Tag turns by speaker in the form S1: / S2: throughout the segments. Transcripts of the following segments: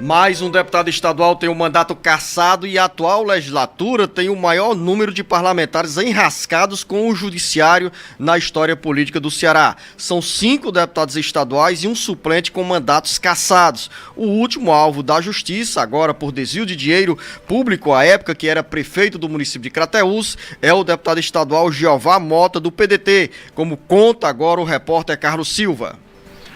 S1: Mais um deputado estadual tem o mandato cassado e a atual legislatura tem o maior número de parlamentares enrascados com o judiciário na história política do Ceará. São 5 deputados estaduais e um suplente com mandatos cassados. O último alvo da justiça, agora por desvio de dinheiro público à época que era prefeito do município de Crateús, é o deputado estadual Jeová Mota, do PDT, como conta agora o repórter Carlos Silva.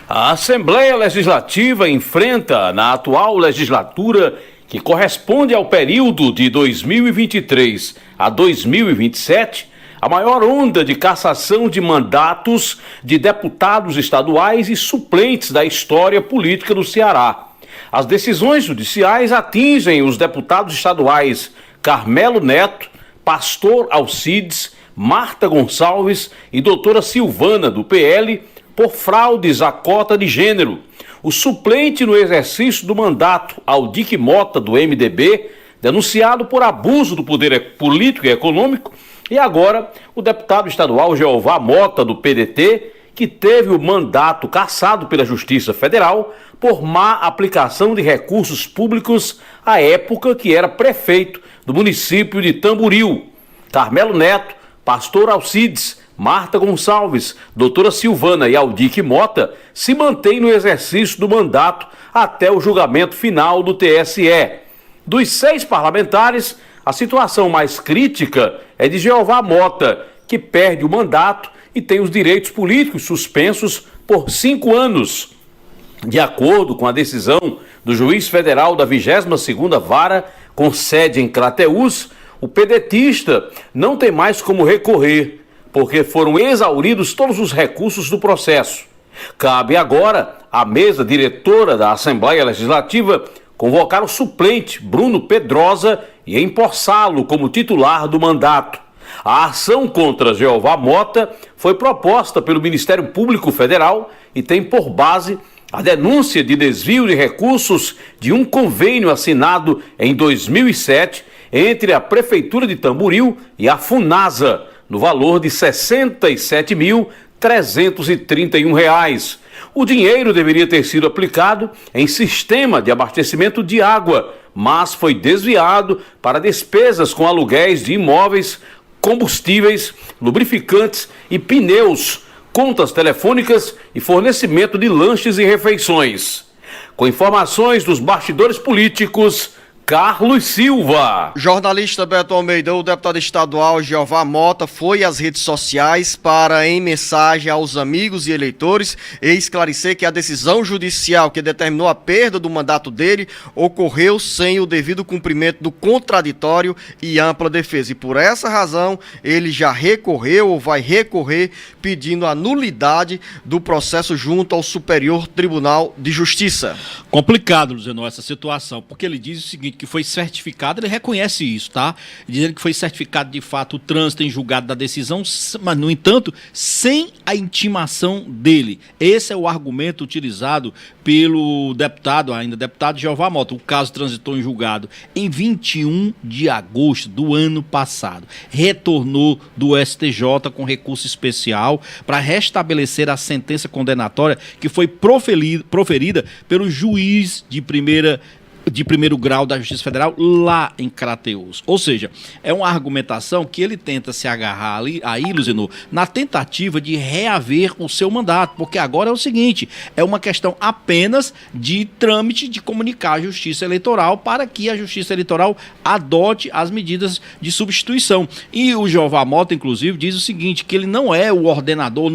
S2: A Assembleia Legislativa enfrenta, na atual legislatura, que corresponde ao período de 2023 a 2027, a maior onda de cassação de mandatos de deputados estaduais e suplentes da história política do Ceará. As decisões judiciais atingem os deputados estaduais Carmelo Neto, Pastor Alcides, Marta Gonçalves e doutora Silvana, do PL, por fraudes à cota de gênero. O suplente no exercício do mandato, Aldique Mota, do MDB, denunciado por abuso do poder político e econômico, e agora o deputado estadual Jeová Mota, do PDT, que teve o mandato cassado pela Justiça Federal por má aplicação de recursos públicos à época que era prefeito do município de Tamboril. Carmelo Neto, Pastor Alcides, Marta Gonçalves, doutora Silvana e Aldique Mota se mantêm no exercício do mandato até o julgamento final do TSE. Dos 6 parlamentares, a situação mais crítica é de Jeová Mota, que perde o mandato e tem os direitos políticos suspensos por 5 anos. De acordo com a decisão do juiz federal da 22ª Vara, com sede em Crateús, o pedetista não tem mais como recorrer, porque foram exauridos todos os recursos do processo. Cabe agora à mesa diretora da Assembleia Legislativa convocar o suplente Bruno Pedrosa e empossá-lo como titular do mandato. A ação contra Jeová Mota foi proposta pelo Ministério Público Federal e tem por base a denúncia de desvio de recursos de um convênio assinado em 2007 entre a Prefeitura de Tamboril e a Funasa, no valor de R$ 67.331. O dinheiro deveria ter sido aplicado em sistema de abastecimento de água, mas foi desviado para despesas com aluguéis de imóveis, combustíveis, lubrificantes e pneus, contas telefônicas e fornecimento de lanches e refeições. Com informações dos bastidores políticos, Carlos Silva.
S1: Jornalista Beto Almeida, o deputado estadual Jeová Mota foi às redes sociais para, em mensagem aos amigos e eleitores, esclarecer que a decisão judicial que determinou a perda do mandato dele ocorreu sem o devido cumprimento do contraditório e ampla defesa. E por essa razão, ele já recorreu ou vai recorrer pedindo a nulidade do processo junto ao Superior Tribunal de Justiça.
S3: Complicado, Luziano, essa situação, porque ele diz o seguinte, que foi certificado, ele reconhece isso, tá? Dizendo que foi certificado de fato o trânsito em julgado da decisão, mas, no entanto, sem a intimação dele. Esse é o argumento utilizado pelo deputado Jeová Mota. O caso transitou em julgado em 21 de agosto do ano passado. Retornou do STJ com recurso especial para restabelecer a sentença condenatória que foi proferida pelo juiz de primeiro grau da Justiça Federal lá em Crateús. Ou seja, é uma argumentação que ele tenta se agarrar aí, Luziano, na tentativa de reaver o seu mandato, porque agora é o seguinte, é uma questão apenas de trâmite de comunicar à Justiça Eleitoral para que a Justiça Eleitoral adote as medidas de substituição. E o Jeová Mota, inclusive, diz o seguinte, que ele não era o ordenador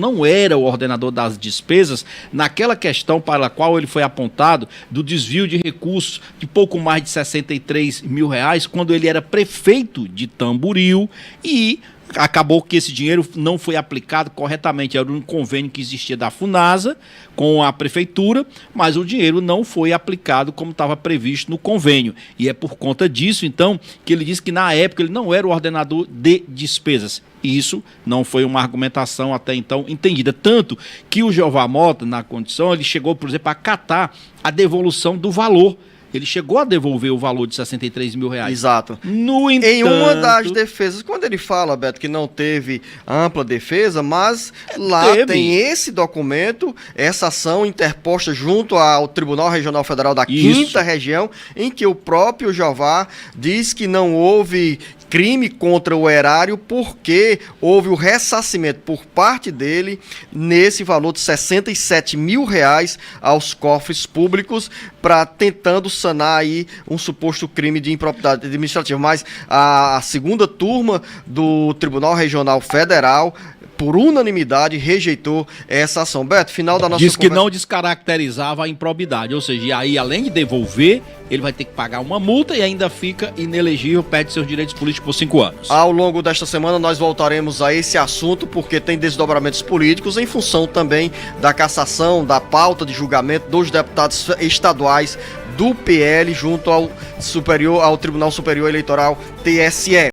S3: das despesas naquela questão para a qual ele foi apontado do desvio de recursos de pouco mais de R$63 mil, quando ele era prefeito de Tamboril, e acabou que esse dinheiro não foi aplicado corretamente. Era um convênio que existia da Funasa com a prefeitura, mas o dinheiro não foi aplicado como estava previsto no convênio. E é por conta disso, então, que ele disse que na época ele não era o ordenador de despesas. Isso não foi uma argumentação até então entendida. Tanto que o Jeová Mota, na condição, ele chegou, por exemplo, a acatar a devolução do valor Ele chegou a devolver o valor de 63 mil reais.
S1: Exato.
S3: No entanto...
S1: Em uma das defesas, quando ele fala, Beto, que não teve ampla defesa, mas lá tem esse documento, essa ação interposta junto ao Tribunal Regional Federal da Quinta Região, em que o próprio Jeová diz que não houve crime contra o erário porque houve o ressarcimento por parte dele nesse valor de 67 mil reais aos cofres públicos, para tentando sanar aí um suposto crime de improbidade administrativa. Mas a segunda turma do Tribunal Regional Federal, por unanimidade, rejeitou essa ação. Beto, final da nossa
S3: conversa. Diz que não descaracterizava a improbidade, ou seja, e aí além de devolver, ele vai ter que pagar uma multa e ainda fica inelegível, perde seus direitos políticos por 5 anos.
S1: Ao longo desta semana nós voltaremos a esse assunto, porque tem desdobramentos políticos em função também da cassação, da pauta de julgamento dos deputados estaduais do PL junto ao Tribunal Superior Eleitoral, TSE.